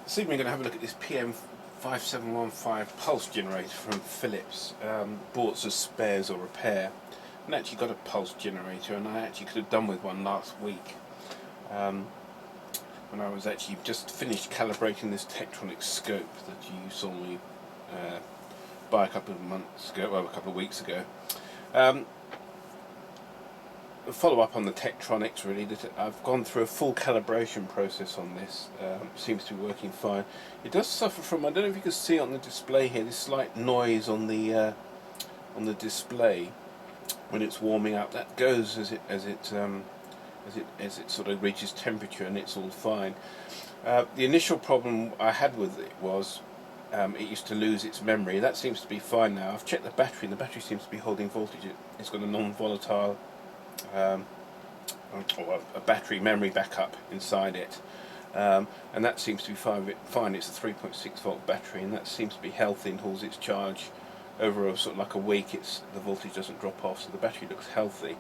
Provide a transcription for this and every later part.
This evening we're going to have a look at this PM5715 pulse generator from Philips, bought as spares or repair, and actually got a pulse generator, and I actually could have done with one last week when I was actually just finished calibrating this Tektronix scope that you saw me buy a couple of months ago, well, a couple of weeks ago. Follow up on the Tektronix, really, that I've gone through a full calibration process on this. Seems to be working fine. It does suffer from, I don't know if you can see on the display here, this slight noise on the display when it's warming up. That goes as it sort of reaches temperature, and it's all fine. The initial problem I had with it was it used to lose its memory. That seems to be fine now. I've checked the battery, and the battery seems to be holding voltage. It's got a non-volatile or a battery memory backup inside it, and that seems to be fine. It's a 3.6 volt battery, and that seems to be healthy and holds its charge over a sort of like a week. The voltage doesn't drop off, so the battery looks healthy.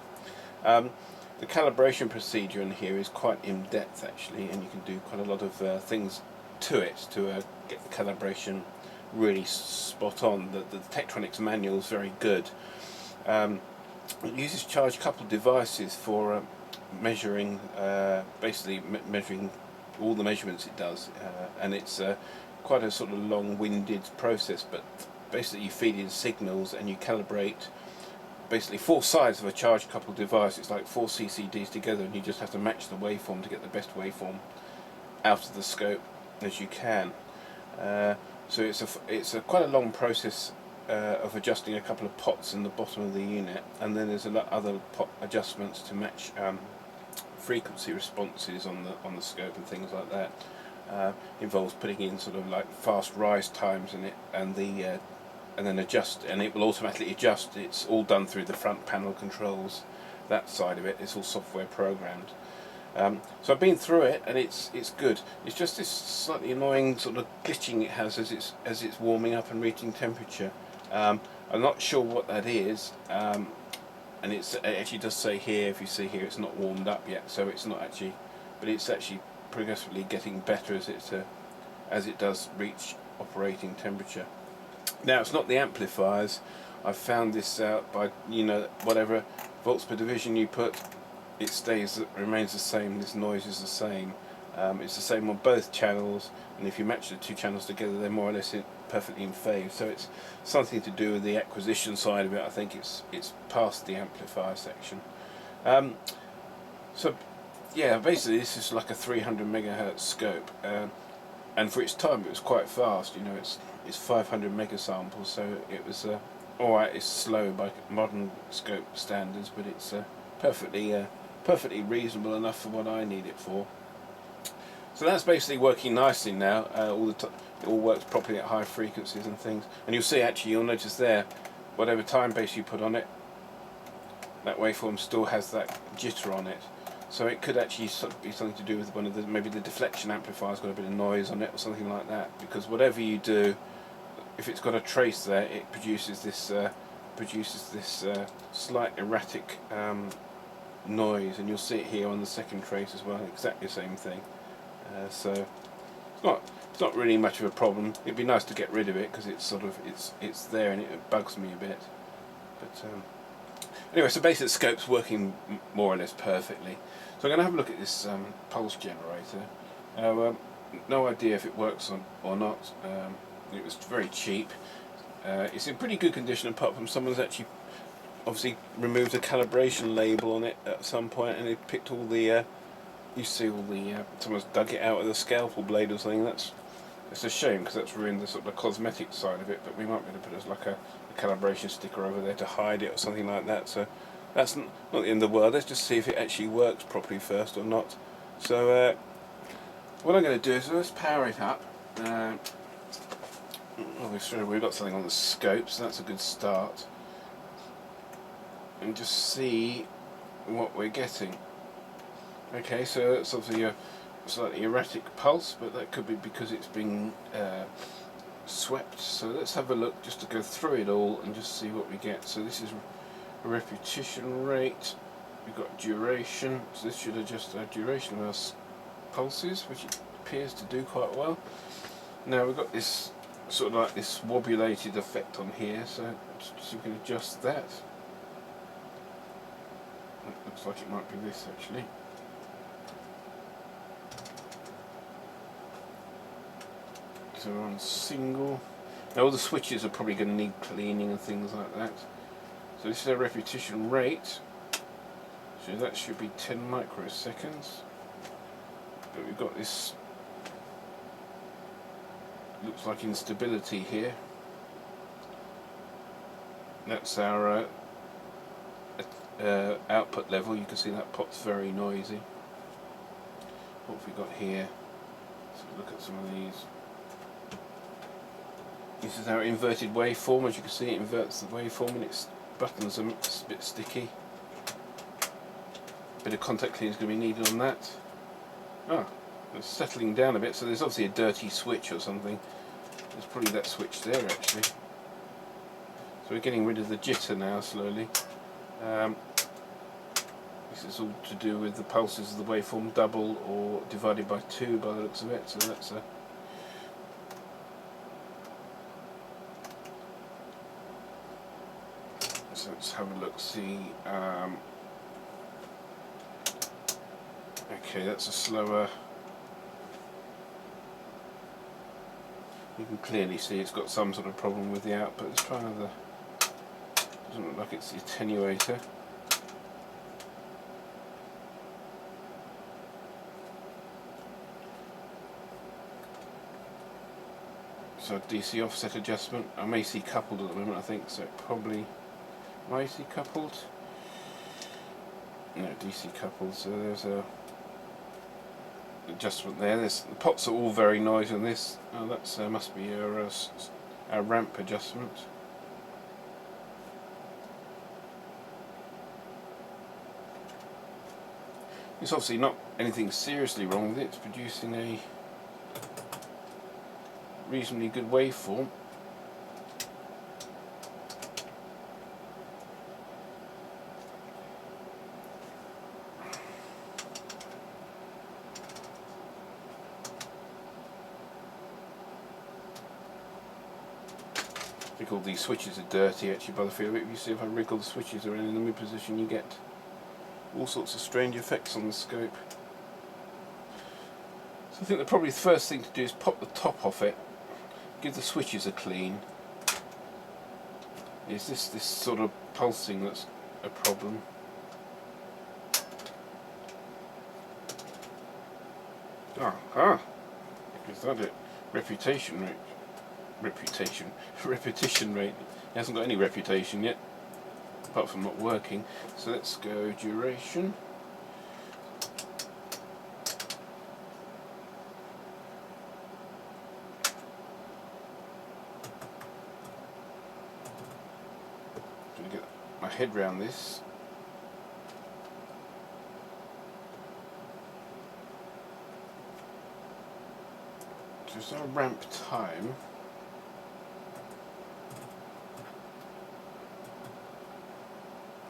The calibration procedure in here is quite in depth actually, and you can do quite a lot of things to it to get the calibration really spot on. The Tektronix manual is very good. It uses charge coupled devices for measuring, basically measuring all the measurements it does, and it's quite a sort of long-winded process, but basically you feed in signals and you calibrate basically four sides of a charge coupled device. It's like four CCDs together, and you just have to match the waveform to get the best waveform out of the scope as you can. So it's quite a long process of adjusting a couple of pots in the bottom of the unit, and then there's a lot other pot adjustments to match frequency responses on the scope and things like that. Involves putting in sort of like fast rise times in it, and then adjust, and it will automatically adjust. It's all done through the front panel controls. That side of it, it's all software programmed. So I've been through it, and it's good. It's just this slightly annoying sort of glitching it has as it's warming up and reaching temperature. I'm not sure what that is, and it actually does say here, if you see here, it's not warmed up yet, so it's not actually, but it's actually progressively getting better as it does reach operating temperature. Now, it's not the amplifiers. I've found this out by, whatever volts per division you put, it remains the same. This noise is the same. It's the same on both channels, and if you match the two channels together, they're more or less perfectly in phase. So it's something to do with the acquisition side of it. I think it's past the amplifier section. So yeah, basically this is like a 300 megahertz scope, and for its time it was quite fast. It's 500 megasamples, so it was alright. It's slow by modern scope standards, but it's perfectly reasonable enough for what I need it for. So that's basically working nicely now. It all works properly at high frequencies and things. And you'll see, actually, you'll notice there, whatever time base you put on it, that waveform still has that jitter on it. So it could actually be something to do with maybe the deflection amplifier's got a bit of noise on it or something like that. Because whatever you do, if it's got a trace there, it produces this slight erratic noise, and you'll see it here on the second trace as well, exactly the same thing. So it's not really much of a problem. It'd be nice to get rid of it because it's there and it bugs me a bit. But anyway, so basically the scope's working more or less perfectly. So I'm going to have a look at this pulse generator. No idea if it works or not. It was very cheap. It's in pretty good condition, apart from someone's actually obviously removed a calibration label on it at some point, and it picked all the you see all the someone's dug it out with a scalpel blade or something. It's a shame, because that's ruined the sort of cosmetic side of it, but we might be able to put like a calibration sticker over there to hide it or something like that. So that's not the end of the world. Let's just see if it actually works properly first or not. So what I'm going to do is let's power it up. Obviously we've got something on the scope, so that's a good start, and just see what we're getting. Okay, so it's obviously a slightly erratic pulse, but that could be because it's being swept. So let's have a look just to go through it all and just see what we get. So this is a repetition rate, we've got duration, so this should adjust our duration of our pulses, which it appears to do quite well. Now we've got this sort of like this wobulated effect on here, so we can adjust that. It looks like it might be this actually. So we're on single. Now all the switches are probably going to need cleaning and things like that. So this is our repetition rate. So that should be 10 microseconds. But we've got this, looks like instability here. That's our output level. You can see that pot's very noisy. What have we got here? Let's look at some of these. This is our inverted waveform. As you can see, it inverts the waveform and its buttons are a bit sticky. A bit of contact cleaning is going to be needed on that. Ah, it's settling down a bit, so there's obviously a dirty switch or something. There's probably that switch there actually. So we're getting rid of the jitter now slowly. This is all to do with the pulses of the waveform double or divided by 2 by the looks of it. So that's a so let's have a look, see. Okay, that's a slower. You can clearly see it's got some sort of problem with the output. Let's try another. Doesn't look like it's the attenuator. So DC offset adjustment. I'm AC coupled at the moment, I think, so it probably. Am I AC coupled? No, DC coupled. So there's a adjustment there. The pots are all very noisy on this. Oh, that's must be our ramp adjustment. It's obviously not anything seriously wrong with it. It's producing a reasonably good waveform. I think all these switches are dirty actually by the feel of it. If you see if I wriggle the switches around in the mid position, you get all sorts of strange effects on the scope. So I think probably the first thing to do is pop the top off it, give the switches a clean. Is this sort of pulsing that's a problem? Is that it? Repetition rate. Repetition rate. It hasn't got any reputation yet, apart from not working. So let's go duration. I'm going to get my head round this. So it's our ramp time.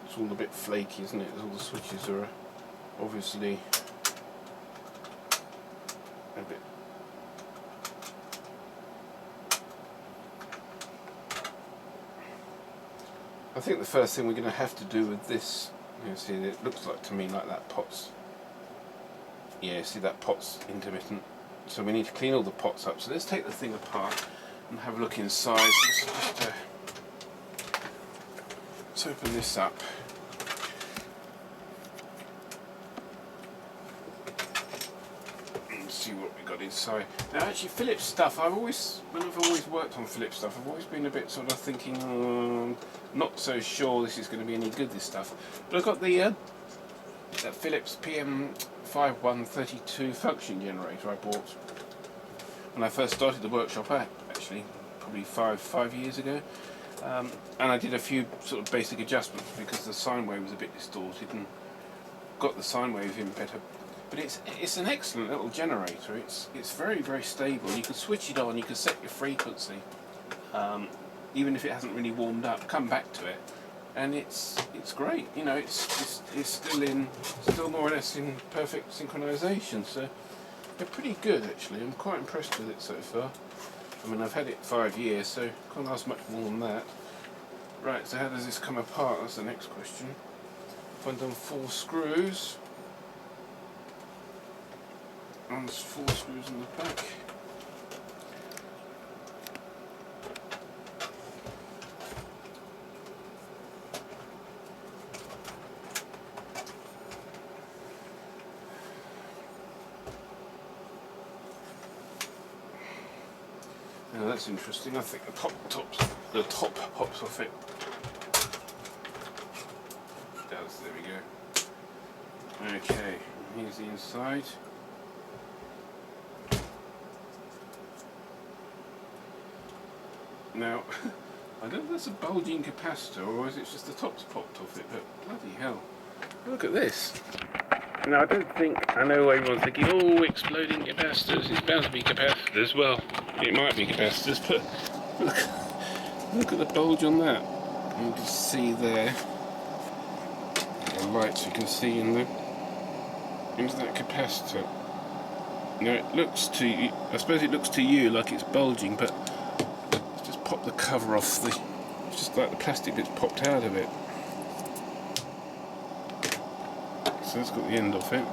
It's all a bit flaky, isn't it? All the switches are obviously a bit. I think the first thing we're going to have to do with this, you see, it looks like to me like that pot's. Yeah, see that pot's intermittent. So we need to clean all the pots up. So let's take the thing apart and have a look inside. Let's open this up. And see what we got inside. Now actually Philips stuff, when I've always worked on Philips stuff, I've always been a bit sort of thinking, not so sure this is going to be any good, this stuff. But I've got the Philips PM5715 function generator I bought when I first started the workshop actually, probably five years ago. And I did a few sort of basic adjustments because the sine wave was a bit distorted and got the sine wave in better. But it's an excellent little generator. It's very, very stable. You can switch it on, you can set your frequency, even if it hasn't really warmed up. Come back to it, and it's great. You know, it's still more or less in perfect synchronization. So They're pretty good actually. I'm quite impressed with it so far. I mean, I've had it 5 years, so can't ask much more than that. Right, so how does this come apart? That's the next question. If I've done 4 screws, and there's 4 screws in the back. Now that's interesting. I think the top pops off it. It does. There we go. Okay, here's the inside. Now, I don't know if that's a bulging capacitor or is it just the top's popped off it, but bloody hell. Look at this. Now, I don't think, I know everyone's thinking, oh, exploding capacitors, it's bound to be capacitors. Well, it might be capacitors, but look at the bulge on that. You can see there, the lights you can see in there, into that capacitor. Now, it looks to you, I suppose it looks to you like it's bulging, but just pop the cover off the, it's just like the plastic bit's popped out of it. So that's got the end off it,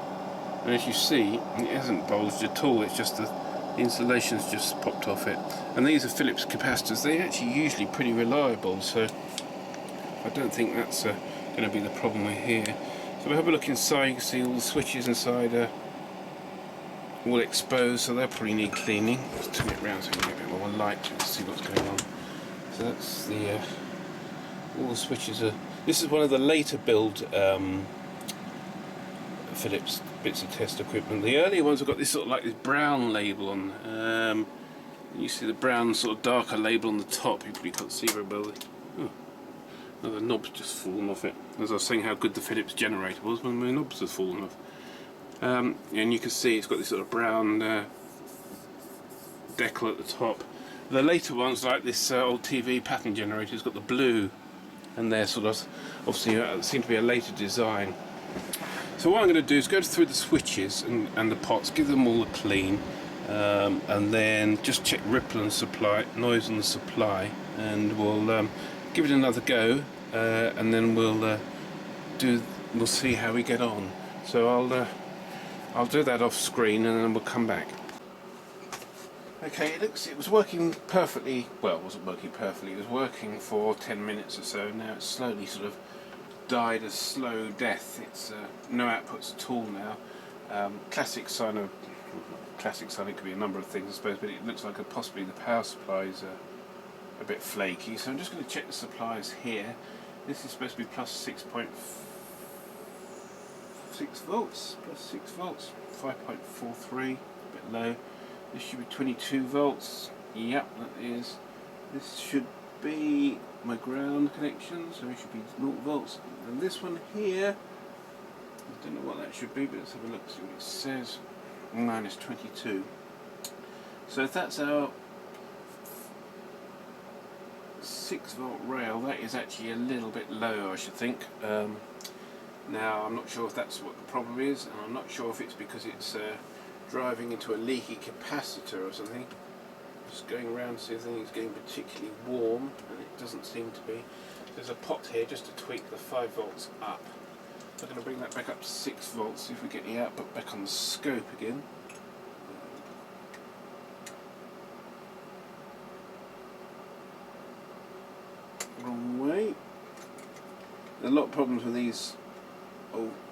and as you see, it hasn't bulged at all. It's just the insulation's just popped off it. And these are Philips capacitors. They're actually usually pretty reliable, so I don't think that's going to be the problem we're here. So we'll have a look inside. You can see all the switches inside are all exposed, so they'll probably need cleaning. Let's turn it around so we can get a bit more light to see what's going on. So that's the all the switches are. This is one of the later build Philips bits of test equipment. The earlier ones have got this sort of like this brown label on. You see the brown sort of darker label on the top. You probably can't see very well. Oh, no, the knob's just fallen off it. As I was saying, how good the Philips generator was when the knobs have fallen off. And you can see it's got this sort of brown decal at the top. The later ones, like this old TV pattern generator, has got the blue, and they're sort of obviously seem to be a later design. So what I'm going to do is go through the switches and the pots, give them all a clean, and then just check ripple and supply, noise on the supply, and we'll give it another go, and then we'll see how we get on. So I'll do that off screen, and then we'll come back. Okay, it was working perfectly. Well, it wasn't working perfectly. It was working for 10 minutes or so. Now it's slowly sort of died a slow death. It's no outputs at all now. Classic sign, it could be a number of things I suppose, but it looks like possibly the power supply is a bit flaky. So I'm just going to check the supplies here. This is supposed to be plus 6.6 volts, plus 6 volts, 5.43, a bit low. This should be 22 volts. Yep, that is. This should be my ground connection, so it should be 0 volts. And this one here, I don't know what that should be, but let's have a look, see what it says. Minus 22. So if that's our 6 volt rail, that is actually a little bit low, I should think. Now I'm not sure if that's what the problem is, and I'm not sure if it's because it's driving into a leaky capacitor or something. Just going around to see if anything's getting particularly warm, and it doesn't seem to be. There's a pot here just to tweak the 5 volts up. I'm going to bring that back up to 6 volts, see if we get the output back on the scope again. Wrong way. There's a lot of problems with these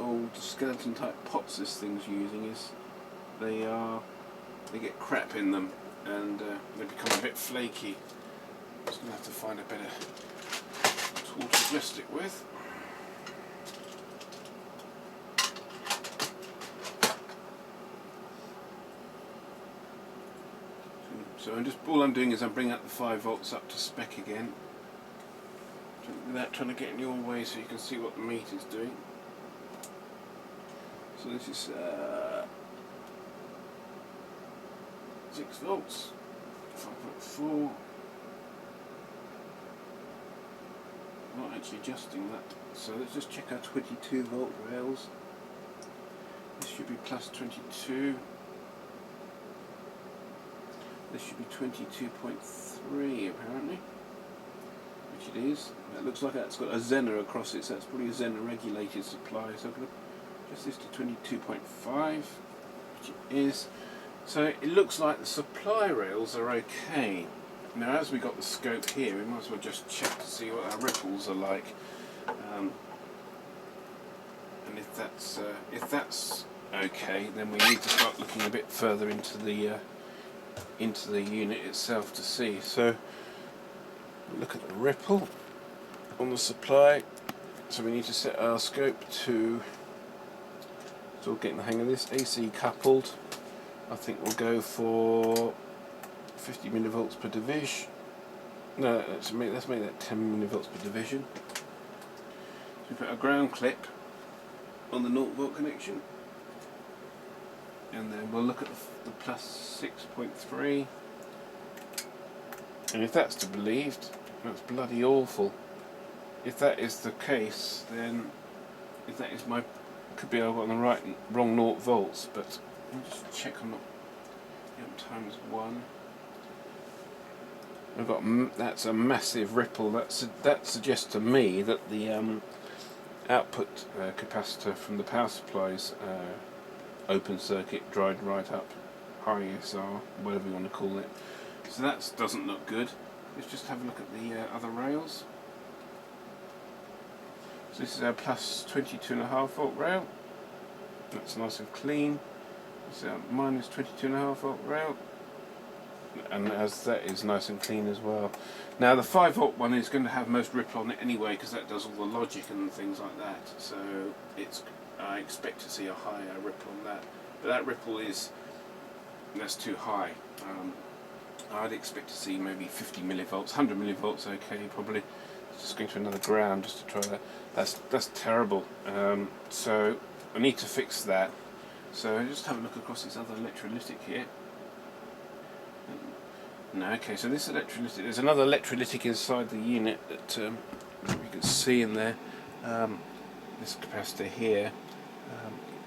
old skeleton type pots this thing's using. Is they get crap in them, and they become a bit flaky. I'm just going to have to find a better tool to adjust it with. So all I'm doing is I'm bringing up the 5 volts up to spec again, without trying to get in your way, so you can see what the meter's doing. So this is 6 volts, 5.4. Not actually adjusting that. So let's just check our 22 volt rails. This should be plus 22. this should be 22.3 apparently, which it is. It looks like that's got a Zener across it, so that's probably a Zener regulated supply. So I'm going to adjust this to 22.5, which it is. So it looks like the supply rails are okay. Now, as we got the scope here, we might as well just check to see what our ripples are like. And if that's okay, then we need to start looking a bit further into the unit itself to see. So look at the ripple on the supply. So we need to set our scope to, still getting the hang of this, AC coupled. I think we'll go for 50 millivolts per division. No, let's make that 10 millivolts per division. So we put a ground clip on the 0 volt connection, and then we'll look at the plus 6.3, and if that's to be believed, that's bloody awful. If that is the case, then if that is could be I've got on the wrong 0 volts, but let me just check on times 1. We've got that's a massive ripple. That suggests to me that the output capacitor from the power supply's open circuit, dried right up, high ESR, whatever you want to call it. So that doesn't look good. Let's just have a look at the other rails. So this is our plus 22.5 volt rail. That's nice and clean. This is our minus 22.5 volt rail, and as that is nice and clean as well. Now the 5 volt one is going to have most ripple on it anyway, because that does all the logic and things like that. So I expect to see a higher ripple on that. But that ripple that's too high. I'd expect to see maybe 50 millivolts, 100 millivolts. Okay, probably. Just going to another ground just to try that. That's terrible. So I need to fix that. So just have a look across this other electrolytic here. No, okay, so this electrolytic, there's another electrolytic inside the unit that you can see in there, this capacitor here,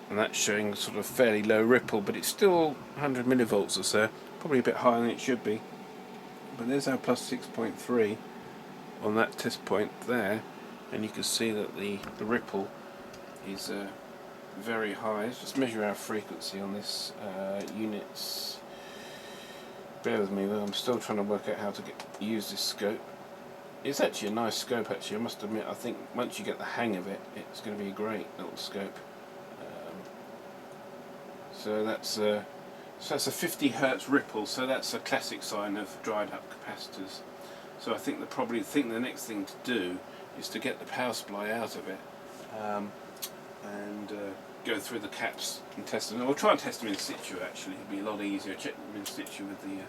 and that's showing sort of fairly low ripple, but it's still 100 millivolts or so, probably a bit higher than it should be. But there's our plus 6.3 on that test point there, and you can see that the ripple is very high. Let's just measure our frequency on this unit's. Bear with me, I'm still trying to work out how to use this scope. It's actually a nice scope, actually, I must admit. I think once you get the hang of it, it's going to be a great little scope. So that's a 50 Hertz ripple, so that's a classic sign of dried up capacitors. So I think the next thing to do is to get the power supply out of it, and go through the caps and test them. We'll try and test them in situ, actually. It'll be a lot easier. Check them in situ with the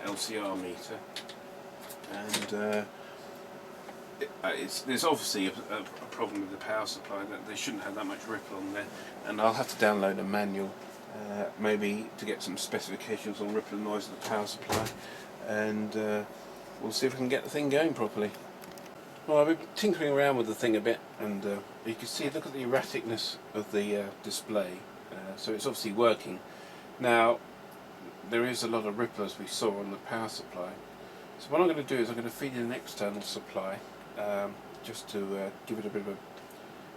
LCR meter. And there's obviously a problem with the power supply, that they shouldn't have that much ripple on there. And I'll have to download a manual, maybe to get some specifications on ripple and noise of the power supply. And we'll see if we can get the thing going properly. Well, I've been tinkering around with the thing a bit, and you can see, look at the erraticness of the display. So it's obviously working. Now, there is a lot of ripple, as we saw on the power supply. So what I'm going to do is I'm going to feed in an external supply, just to give it a bit of a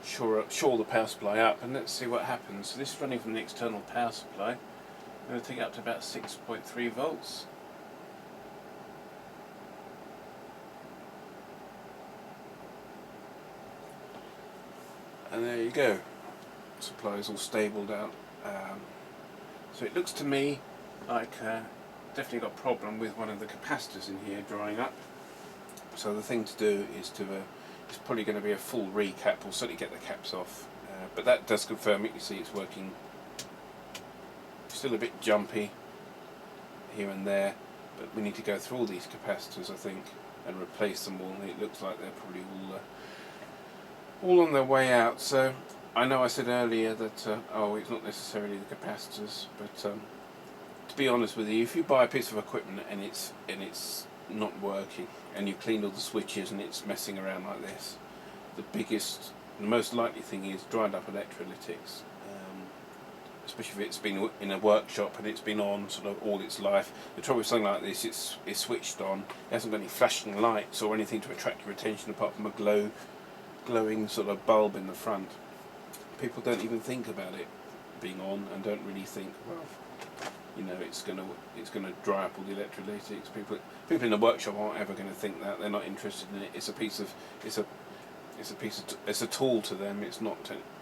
shore the power supply up, and let's see what happens. So this is running from the external power supply. I'm going to take it up to about 6.3 volts. And there you go, supply is all stabled out. So it looks to me like definitely got a problem with one of the capacitors in here drying up. So the thing to do is it's probably going to be a full recap. We'll certainly get the caps off, but that does confirm it. You see it's working. Still a bit jumpy here and there, but we need to go through all these capacitors, I think, and replace them all. It looks like they're probably all on their way out. So I know I said earlier that it's not necessarily the capacitors, but to be honest with you, if you buy a piece of equipment and it's not working, and you've cleaned all the switches and it's messing around like this, the most likely thing is dried up electrolytics. especially if it's been in a workshop and it's been on sort of all its life. The trouble with something like this, it's switched on, it hasn't got any flashing lights or anything to attract your attention apart from a glowing sort of bulb in the front. People don't even think about it being on and don't really think, well, you know, it's gonna dry up all the electrolytics. People in the workshop aren't ever going to think that. They're not interested in it. It's a tool to them. It's not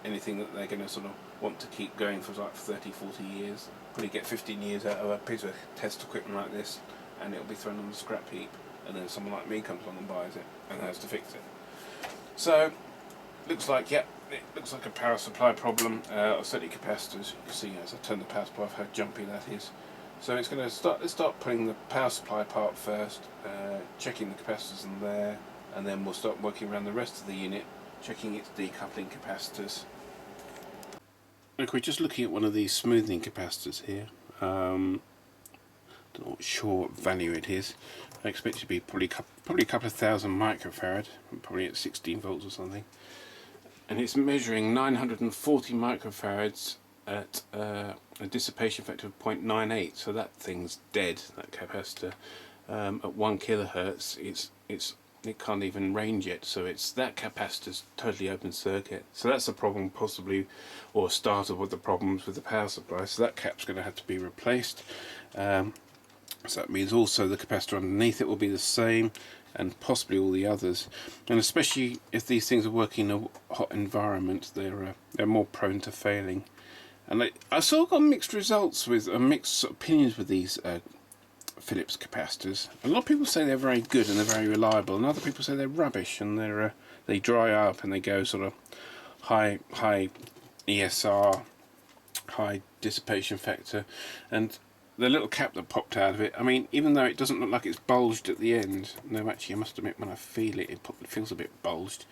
anything that they're going to sort of want to keep going for like 30, 40 years. Probably get 15 years out of a piece of test equipment like this, and it'll be thrown on the scrap heap. And then someone like me comes along and buys it and has to fix it. So, looks like, yeah, it looks like a power supply problem. Oscillating capacitors. You can see as I turn the power supply off how jumpy that is. So it's going to start. Let's start putting the power supply apart first, checking the capacitors in there, and then we'll start working around the rest of the unit, checking its decoupling capacitors. Look, we're just looking at one of these smoothing capacitors here. Not sure what value it is. I expect it to be probably a couple of thousand microfarad, probably at 16 volts or something. And it's measuring 940 microfarads at a dissipation factor of 0.98. So that thing's dead. That capacitor at 1 kilohertz, it can't even range it. So it's that capacitor's totally open circuit. So that's a problem, possibly, or start of the problems with the power supply. So that cap's going to have to be replaced. So that means also the capacitor underneath it will be the same, and possibly all the others. And especially if these things are working in a hot environment, they're more prone to failing. And I sort of got mixed results with mixed opinions with these Philips capacitors. A lot of people say they're very good and they're very reliable, and other people say they're rubbish and they dry up and they go sort of high ESR, high dissipation factor, and the little cap that popped out of it, I mean, even though it doesn't look like it's bulged at the end, no, actually I must admit when I feel it, it feels a bit bulged.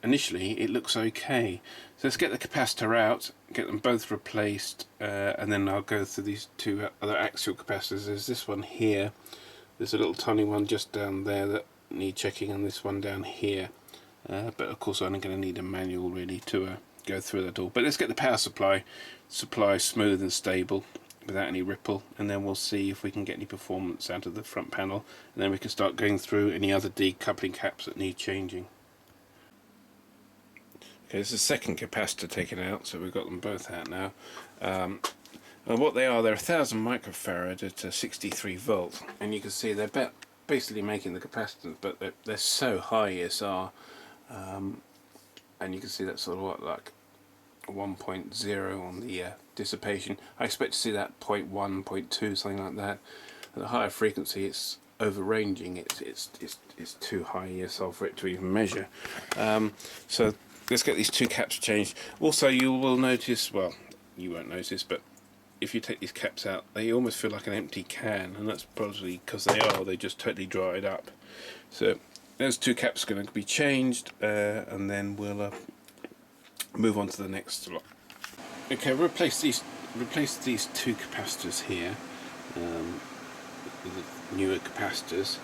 Initially it looks okay. So let's get the capacitor out, get them both replaced, and then I'll go through these two other axial capacitors. There's this one here, there's a little tiny one just down there that need checking, and this one down here. But of course I'm going to need a manual really to go through that all. But let's get the power supply smooth and stable, without any ripple, and then we'll see if we can get any performance out of the front panel, and then we can start going through any other decoupling caps that need changing. Okay, this is the second capacitor taken out, so we've got them both out now. And what they are, they're 1000 microfarad at 63 volts, and you can see they're basically making the capacitance, but they're so high ESR, and you can see that's sort of what, like 1.0 on the dissipation. I expect to see that 0.1, 0.2, something like that. At the higher frequency, it's overranging. It's too high ESR for it to even measure. So let's get these two caps changed. Also, you will notice, well, you won't notice, but if you take these caps out, they almost feel like an empty can, and that's probably because they just totally dried up. So those two caps are going to be changed, and then we'll move on to the next lot. Okay, replace these two capacitors here with the newer capacitors.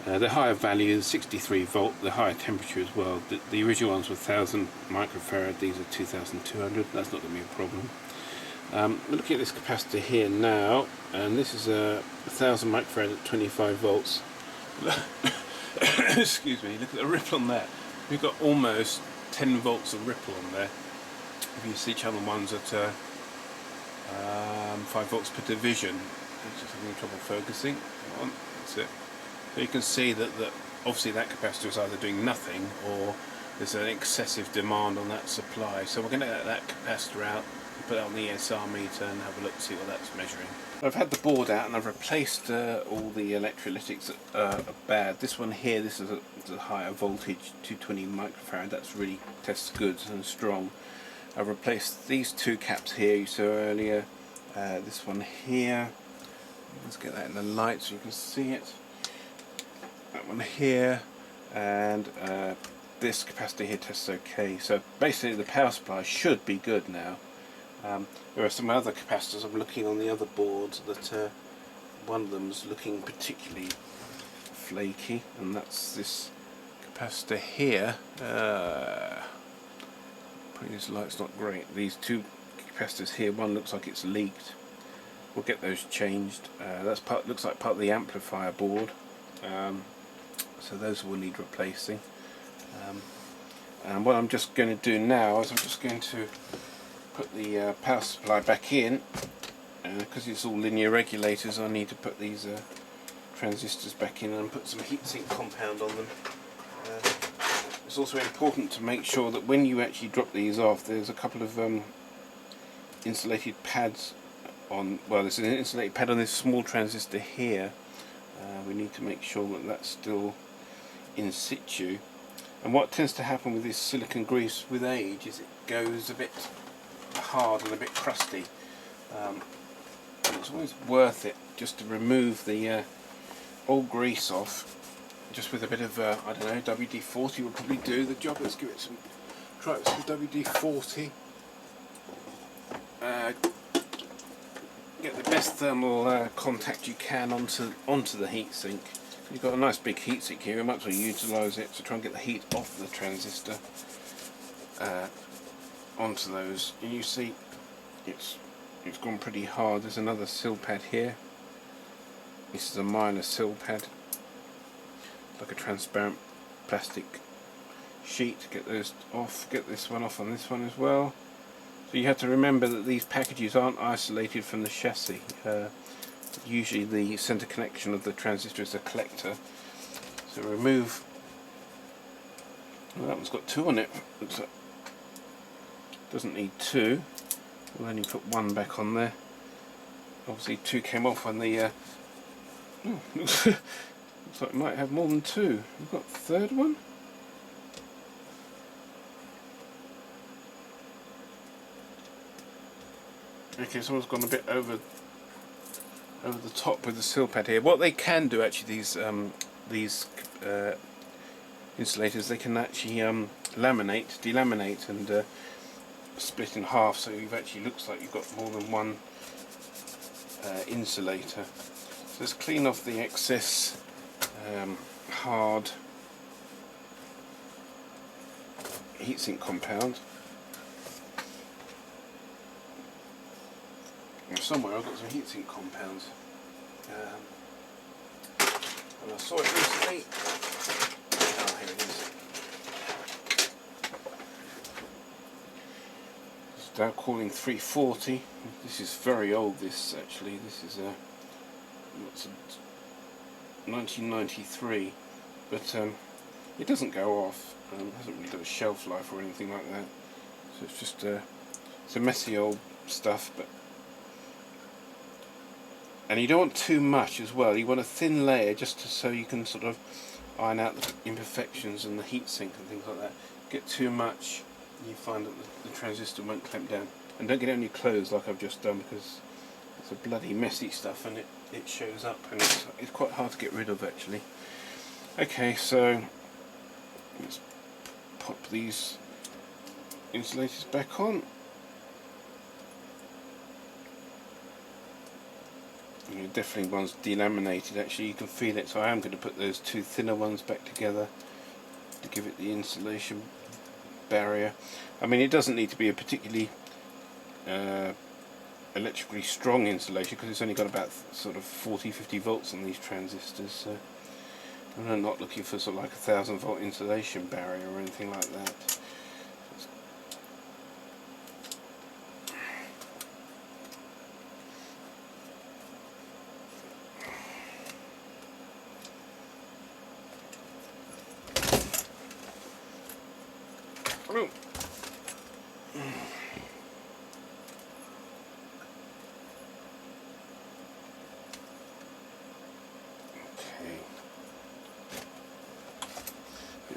They're higher value, 63 volt, they're higher temperature as well. The original ones were 1000 microfarad, these are 2200, that's not going to be a problem. We're looking at this capacitor here now, and this is a 1000 microfarad at 25 volts. Excuse me, look at the ripple on that. We've got almost 10 volts of ripple on there. If you see channel 1's at 5 volts per division, I'm just having trouble focusing. Come on, that's it. So you can see that obviously that capacitor is either doing nothing or there's an excessive demand on that supply. So we're going to get that capacitor out, put it on the ESR meter and have a look to see what that's measuring. I've had the board out and I've replaced all the electrolytics that are bad. This one here, this is a higher voltage, 220 microfarad, that's really tests good and strong. I've replaced these two caps here you saw earlier, this one here, let's get that in the light so you can see it, that one here, and this capacitor here tests okay. So basically the power supply should be good now. There are some other capacitors I'm looking on the other boards that one of them's looking particularly flaky, and that's this capacitor here. Probably this light's not great. These two capacitors here. One looks like it's leaked. We'll get those changed. Looks like part of the amplifier board. So those will need replacing. And what I'm just going to do now is I'm just going to put the power supply back in, because it's all linear regulators. I need to put these transistors back in and put some heatsink compound on them. It's also important to make sure that when you actually drop these off, there's a couple of insulated pads on. Well, there's an insulated pad on this small transistor here. We need to make sure that that's still in situ. And what tends to happen with this silicon grease with age is it goes a bit hard and a bit crusty. It's always worth it just to remove the old grease off, just with a bit of I don't know, WD-40 will probably do the job. Let's give it some, try it with some WD-40. Get the best thermal contact you can onto the heatsink. You've got a nice big heatsink here, you might as well utilise it to try and get the heat off the transistor onto those. And you see it's gone pretty hard. There's another sill pad here. This is a minor sill pad, like a transparent plastic sheet. Get those off, get this one off on this one as well. So you have to remember that these packages aren't isolated from the chassis. Usually the center connection of the transistor is a collector. So remove, well, that one's got two on it. Looks like doesn't need two. We'll only put one back on there. Obviously two came off when the looks like it might have more than two. We've got a third one. Okay, someone's gone a bit over the top with the sill pad here. What they can do actually, these insulators, they can actually delaminate and split in half, so it actually looks like you've got more than one insulator. So let's clean off the excess hard heatsink compound. Somewhere I've got some heatsink compounds, and I saw it recently. Oh, here it is. It's Dow calling 340. This is very old. This actually, this is 1993, but it doesn't go off. It hasn't really got a shelf life or anything like that. So it's just it's a messy old stuff, but. And you don't want too much as well. You want a thin layer just so you can sort of iron out the imperfections and the heatsink and things like that. Get too much, you find that the transistor won't clamp down. And don't get it on your clothes like I've just done, because it's a bloody messy stuff and it shows up, and it's quite hard to get rid of actually. Okay, so let's pop these insulators back on. Definitely one's delaminated, actually you can feel it, so I am going to put those two thinner ones back together to give it the insulation barrier. I mean, it doesn't need to be a particularly electrically strong insulation, because it's only got about sort of 40-50 volts on these transistors, so I'm not looking for sort of like a 1000 volt insulation barrier or anything like that. Okay.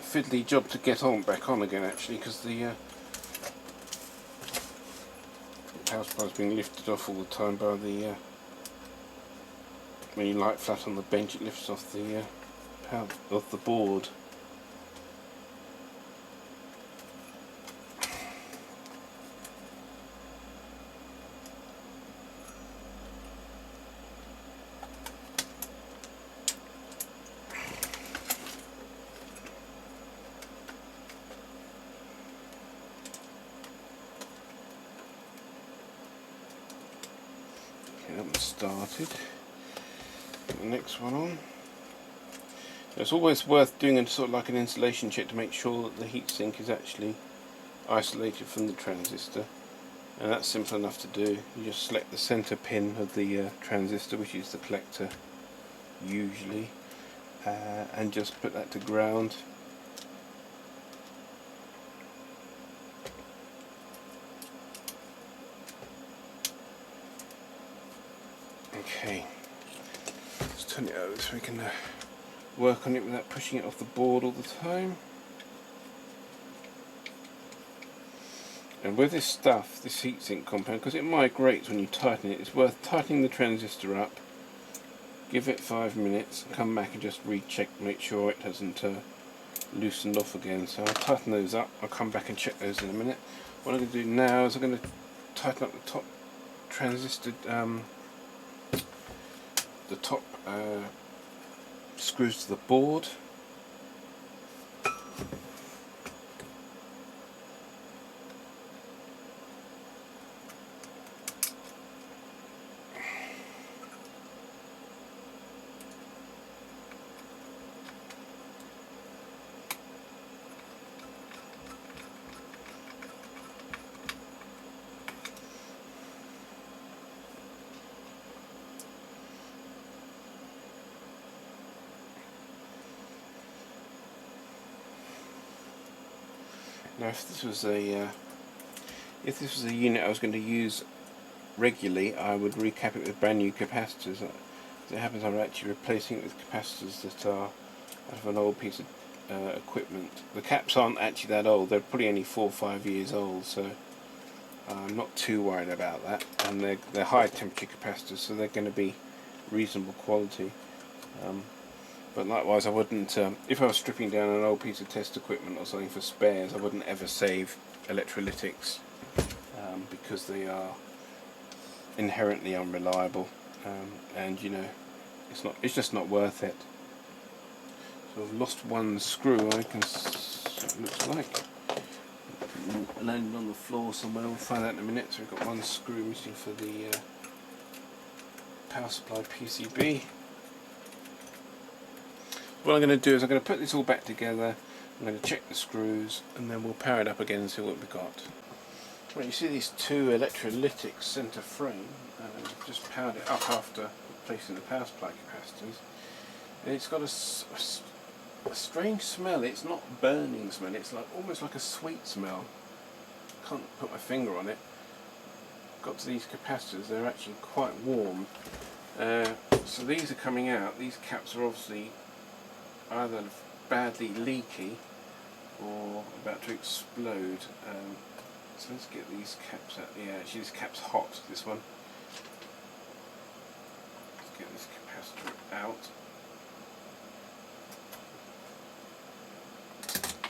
Fiddly job to get back on again actually, because the power supply is being lifted off all the time by the when you light flat on the bench, it lifts off the power off the board. started. Put the next one on. It's always worth doing a sort of like an insulation check to make sure that the heatsink is actually isolated from the transistor, and that's simple enough to do. You just select the center pin of the transistor, which is the collector usually, and just put that to ground. Okay, let's turn it over so we can work on it without pushing it off the board all the time. And with this stuff, this heatsink compound, because it migrates when you tighten it, it's worth tightening the transistor up, give it 5 minutes, come back and just recheck, make sure it hasn't loosened off again. So I'll tighten those up, I'll come back and check those in a minute. What I'm going to do now is I'm going to tighten up the top transistor, the top screws to the board. Now, if this was a unit I was going to use regularly, I would recap it with brand new capacitors. As it happens, I'm actually replacing it with capacitors that are out of an old piece of equipment. The caps aren't actually that old; they're probably only 4 or 5 years old, so I'm not too worried about that. And they're high temperature capacitors, so they're going to be reasonable quality. But likewise, I wouldn't, if I was stripping down an old piece of test equipment or something for spares, I wouldn't ever save electrolytics, because they are inherently unreliable, and you know, it's just not worth it. So I've lost one screw, it looks like. Landed on the floor somewhere, we'll find out in a minute. So we've got one screw missing for the power supply PCB. What I'm going to do is I'm going to put this all back together, I'm going to check the screws, and then we'll power it up again and see what we've got. Well, you see these two electrolytic centre frame, just powered it up after replacing the power supply capacitors, and it's got a strange smell. It's not burning smell, it's like almost like a sweet smell. Can't put my finger on it. Got to these capacitors, they're actually quite warm. So these are coming out, these caps are obviously either badly leaky or about to explode. So let's get these caps out. Yeah, actually this cap's hot, this one. Let's get this capacitor out.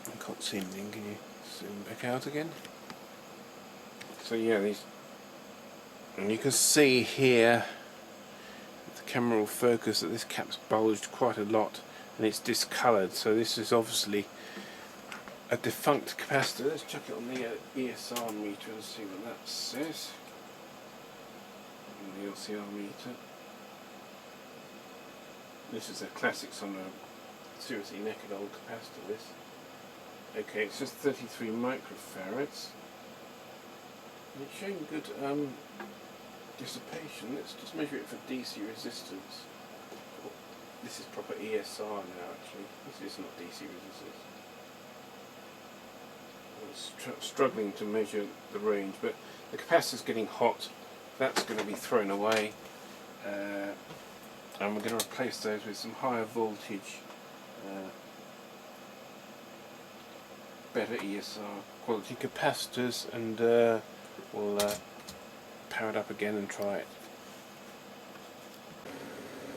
I can't see anything, can you zoom back out again? So yeah, these, and you can see here, if the camera will focus, that this cap's bulged quite a lot and it's discoloured, so this is obviously a defunct capacitor. Let's check it on the ESR meter and see what that says. On the LCR meter. This is a classics on a seriously knackered old capacitor, this. Okay, it's just 33 microfarads. And it's showing good dissipation. Let's just measure it for DC resistance. This is proper ESR now, actually. This is not DC resistance. I'm struggling to measure the range, but the capacitor's getting hot. That's going to be thrown away, and we're going to replace those with some higher voltage, better ESR quality capacitors, and we'll power it up again and try it.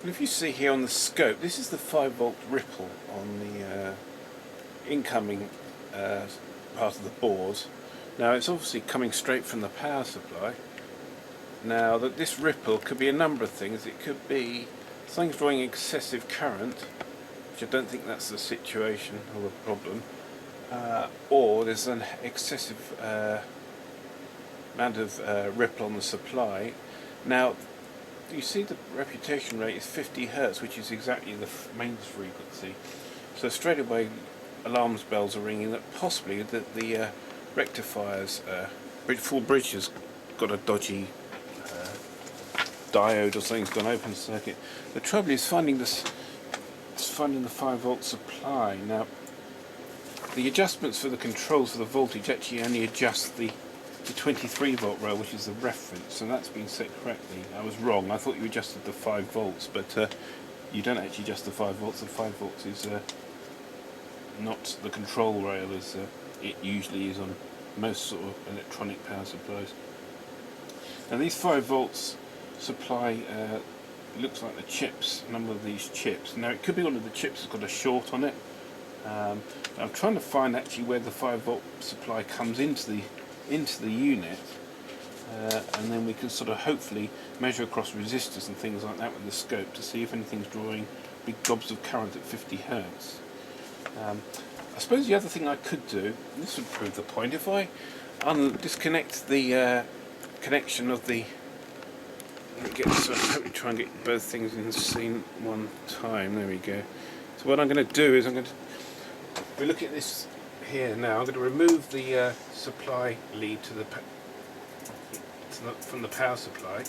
And if you see here on the scope, this is the 5-volt ripple on the incoming part of the board. Now it's obviously coming straight from the power supply. Now that this ripple could be a number of things. It could be something's drawing excessive current, which I don't think that's the situation or the problem, or there's an excessive amount of ripple on the supply. Now you see the reputation rate is 50 Hertz, which is exactly the mains frequency. So straight away, alarms bells are ringing that possibly the rectifier's full bridge has got a dodgy diode or something's gone open circuit. The trouble is finding the 5-volt supply. Now, the adjustments for the controls for the voltage actually only adjust the 23-volt rail, which is the reference, and that's been set correctly. I was wrong. I thought you adjusted the 5 volts, but you don't actually adjust the 5 volts. The 5 volts is not the control rail as it usually is on most sort of electronic power supplies. Now these 5 volts supply looks like the chips, a number of these chips. Now it could be one of the chips has got a short on it. I'm trying to find actually where the 5-volt supply comes into the unit, and then we can sort of hopefully measure across resistors and things like that with the scope to see if anything's drawing big gobs of current at 50 Hertz. I suppose the other thing I could do, and this would prove the point, if I disconnect the connection of the, hopefully try and get both things in the scene one time. There we go. So what I'm going to do is we look at this here now. I'm going to remove the supply lead from the power supply.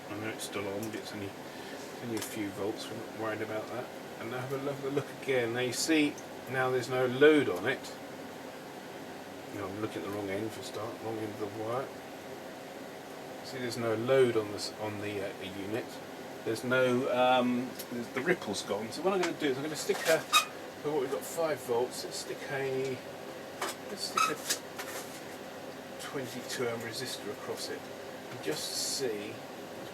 I know it's still on, but it's only a few volts. We're not worried about that. And now have a look again. Now you see, now there's no load on it. I'm looking at the wrong end for a start. Wrong end of the wire. See, there's no load on the unit. There's no the ripple's gone. So what I'm going to do is I'm going to stick what we've got 5 volts. Let's stick a 22 ohm resistor across it and just see.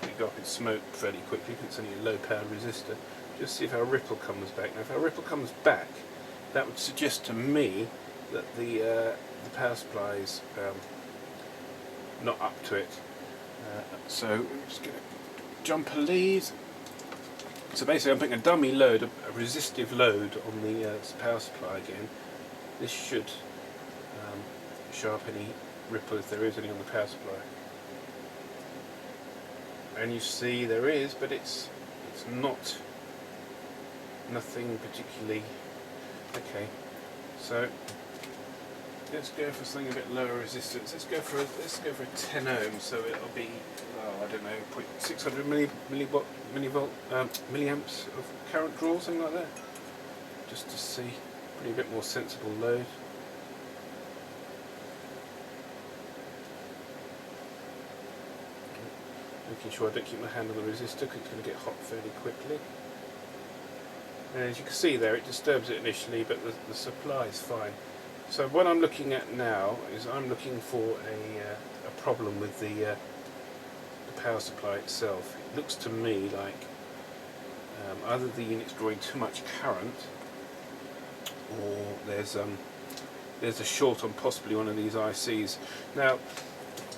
We go up in smoke fairly quickly because it's only a low power resistor. Just see if our ripple comes back. Now, if our ripple comes back, that would suggest to me that the power supply is not up to it. So I'm just going to jump a lead. So basically I'm putting a dummy load, a resistive load on the power supply again. This should show up any ripple if there is any on the power supply. And you see there is, but it's nothing particularly. Okay, so let's go for something a bit lower resistance. Let's go for a 10 ohms. So it'll be, I don't know, 600 milliamps of current draw, something like that. Just to see, probably a bit more sensible load. Making sure I don't keep my hand on the resistor because it's going to get hot fairly quickly. And as you can see there, it disturbs it initially, but the supply is fine. So what I'm looking at now is I'm looking for a problem with the power supply itself. It looks to me like either the unit's drawing too much current, or there's a short on possibly one of these ICs. Now,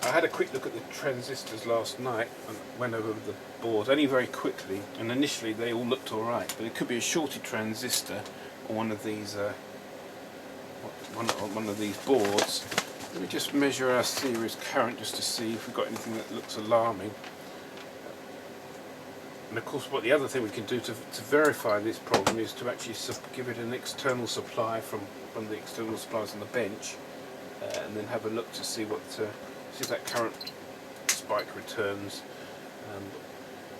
I had a quick look at the transistors last night and went over the board only very quickly, and initially they all looked alright, but it could be a shorted transistor on one of these one of these boards. Let me just measure our series current just to see if we've got anything that looks alarming. And of course, the other thing we can do to verify this problem is to actually give it an external supply from one of the external supplies on the bench, and then have a look to see see if that current spike returns.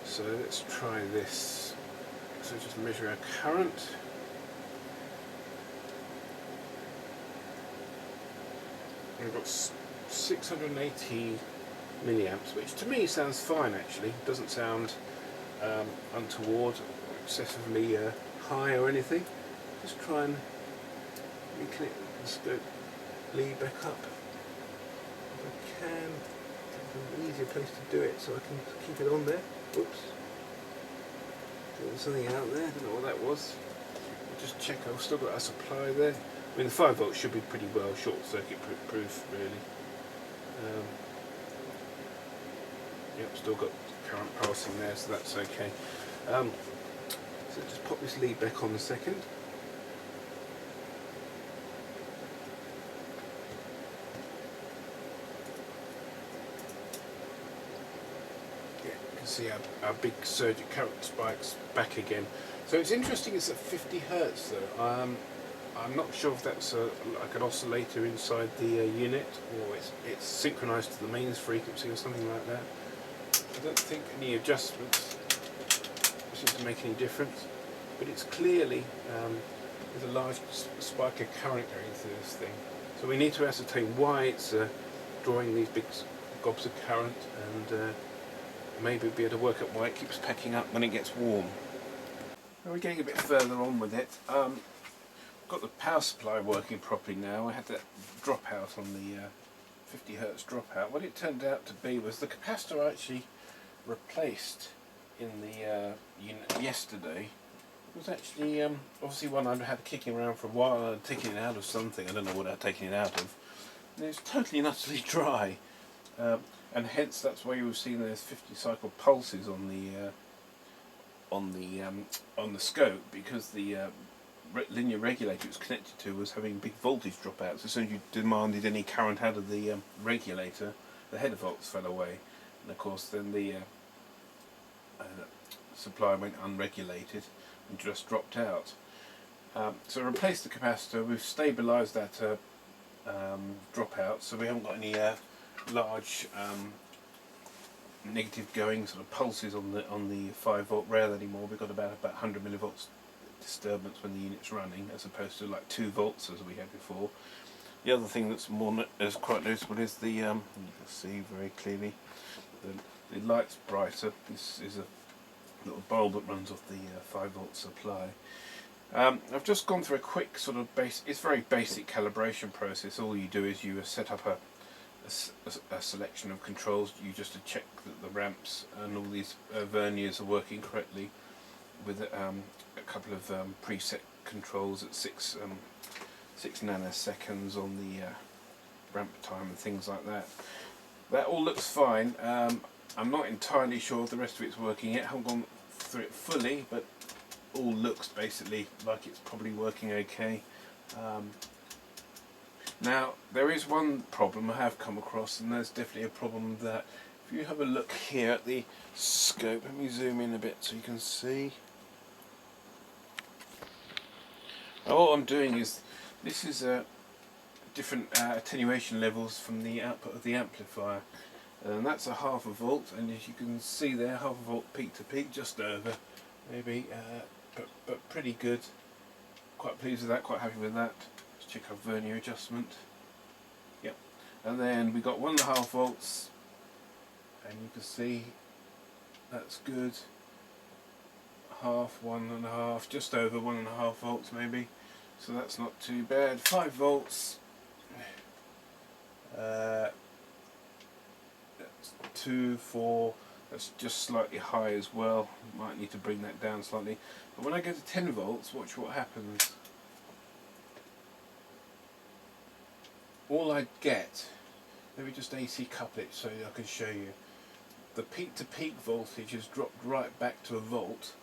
So let's try this. So just measure our current. We've got 680 milliamps, which to me sounds fine actually. It doesn't sound untoward or excessively high or anything. Just try and reconnect the scope lead back up if I can. An easier place to do it so I can keep it on there. Oops. There's something out there, I don't know what that was. I'll just check I've still got our supply there. I mean, the 5 volts should be pretty well short circuit proof really. Yep, still got current passing there, so that's okay. So just pop this lead back on a second. see our big surge of current spikes back again. So it's interesting, it's at 50 Hertz though. I'm not sure if that's like an oscillator inside the unit, or it's synchronized to the mains frequency or something like that. I don't think any adjustments seem to make any difference, but it's clearly there's a large spike of current going through this thing. So we need to ascertain why it's drawing these big gobs of current, and maybe be able to work out why it keeps packing up when it gets warm. Now we're getting a bit further on with it. Got the power supply working properly now. I had that dropout on the 50 Hertz dropout. What it turned out to be was the capacitor actually replaced in the unit yesterday. It was actually obviously one I'd had kicking around for a while. I'd taken it out of something. I don't know what I'd taken it out of. And it was totally and utterly dry. And hence that's why you were seeing those 50 cycle pulses on the scope, because the linear regulator it was connected to was having big voltage dropouts. As soon as you demanded any current out of the regulator, the header volts fell away, and of course then the supply went unregulated and just dropped out. So replaced the capacitor. We've stabilised that dropout, so we haven't got any large negative going sort of pulses on the 5-volt rail anymore. We've got about 100 millivolts disturbance when the unit's running, as opposed to like 2 volts as we had before. The other thing that's quite noticeable is the you can see very clearly the light's brighter. This is a little bulb that runs off the 5-volt supply. I've just gone through a quick sort of it's very basic calibration process. All you do is you set up a selection of controls. You just to check that the ramps and all these verniers are working correctly, with a couple of preset controls at 6 nanoseconds on the ramp time and things like that. That all looks fine. I'm not entirely sure if the rest of it's working yet. I haven't gone through it fully, but all looks basically like it's probably working okay. Now there is one problem I have come across, and there's definitely a problem that if you have a look here at the scope, let me zoom in a bit so you can see. All I'm doing is, this is different attenuation levels from the output of the amplifier, and that's a 1/2 volt, and as you can see there, 1/2 volt peak to peak, just over maybe, but pretty good. Quite pleased with that, quite happy with that. Let's check our vernier adjustment. Yep, and then we got 1.5 volts, and you can see that's good. 1.5, just over 1.5 volts maybe, so that's not too bad. 5 volts, that's 2, 4, that's just slightly high as well. Might need to bring that down slightly. But when I go to 10 volts, watch what happens. All I get, let me just AC couple it so I can show you. The peak to peak voltage has dropped right back to 1 volt.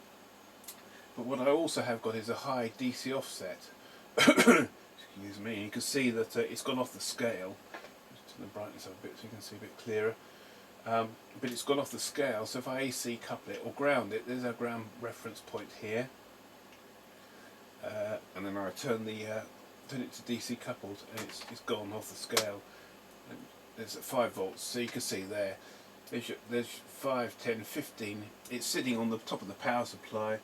But what I also have got is a high DC offset. Excuse me. You can see that it's gone off the scale. Just turn the brightness up a bit so you can see a bit clearer. But it's gone off the scale. So if I AC couple it or ground it, there's our ground reference point here. And then I turn it to DC coupled, and it's gone off the scale. And it's at 5 volts. So you can see there. There's 5, 10, 15. It's sitting on the top of the power supply,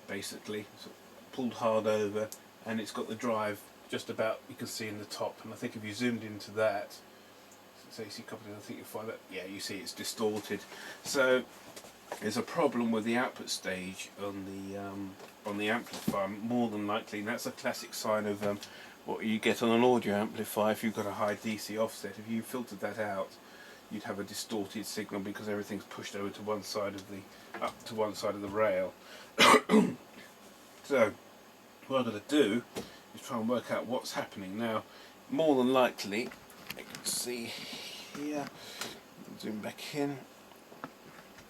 basically, so pulled hard over, and it's got the drive just about, you can see in the top. And I think if you zoomed into that, so AC coupled, I think you'll find that, yeah, you see it's distorted. So there's a problem with the output stage on the amplifier, more than likely, and that's a classic sign of what you get on an audio amplifier. If you've got a high DC offset, if you filtered that out, you'd have a distorted signal because everything's pushed over to one side of the rail. So what I've got to do is try and work out what's happening now. More than likely, you can see here, zoom back in,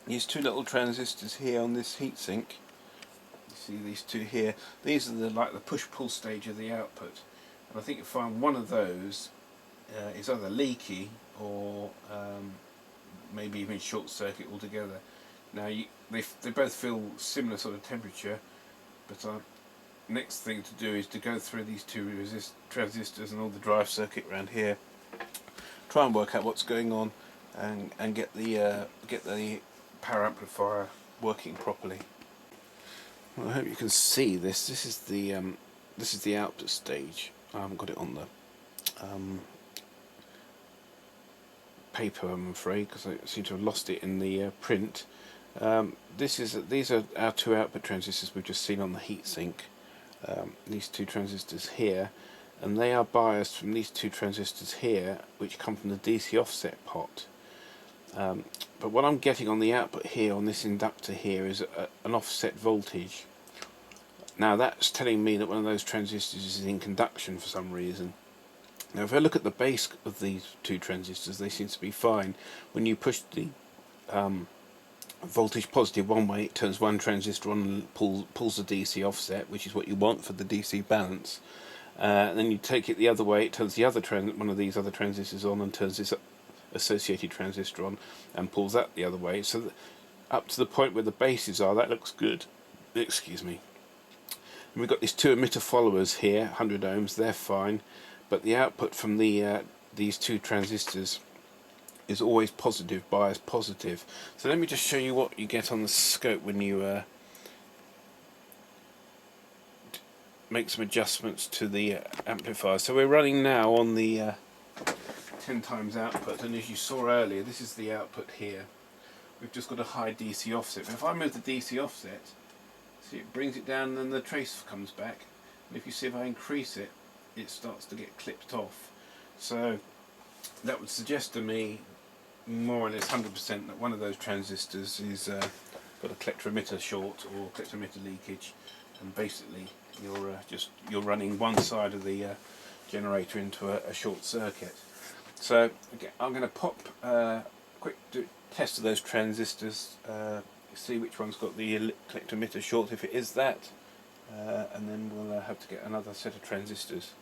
these 2 little transistors here on this heatsink. You see these 2 here, these are like the push-pull stage of the output, and I think you'll find one of those is either leaky or maybe even short circuit altogether, Now they both feel similar sort of temperature, but next thing to do is to go through these two transistors and all the drive circuit around here, try and work out what's going on, and get the power amplifier working properly. Well, I hope you can see this. This is the output stage. I haven't got it on the paper, I'm afraid, because I seem to have lost it in the print. These are our two output transistors we've just seen on the heatsink. These two transistors here, and they are biased from these two transistors here, which come from the DC offset pot. But what I'm getting on the output here, on this inductor here, is an offset voltage. Now that's telling me that one of those transistors is in conduction for some reason. Now if I look at the base of these two transistors, they seem to be fine. When you push the voltage positive one way, it turns one transistor on and pulls the DC offset, which is what you want for the DC balance. And then you take it the other way, it turns the other one of these other transistors on and turns this associated transistor on and pulls that the other way. So up to the point where the bases are, that looks good. Excuse me. And we've got these two emitter followers here, 100 ohms, they're fine, but the output from these two transistors is always positive, bias positive. So let me just show you what you get on the scope when you make some adjustments to the amplifier. So we're running now on the 10 times output, and as you saw earlier, this is the output here. We've just got a high DC offset, but if I move the DC offset, see, it brings it down and then the trace comes back, and if you see, if I increase it, it starts to get clipped off. So that would suggest to me more or less 100% that one of those transistors is got a collector emitter short or collector emitter leakage, and basically you're running one side of the generator into a short circuit. So again, I'm going to pop a quick test of those transistors, see which one's got the collector emitter short, if it is that, and then we'll have to get another set of transistors.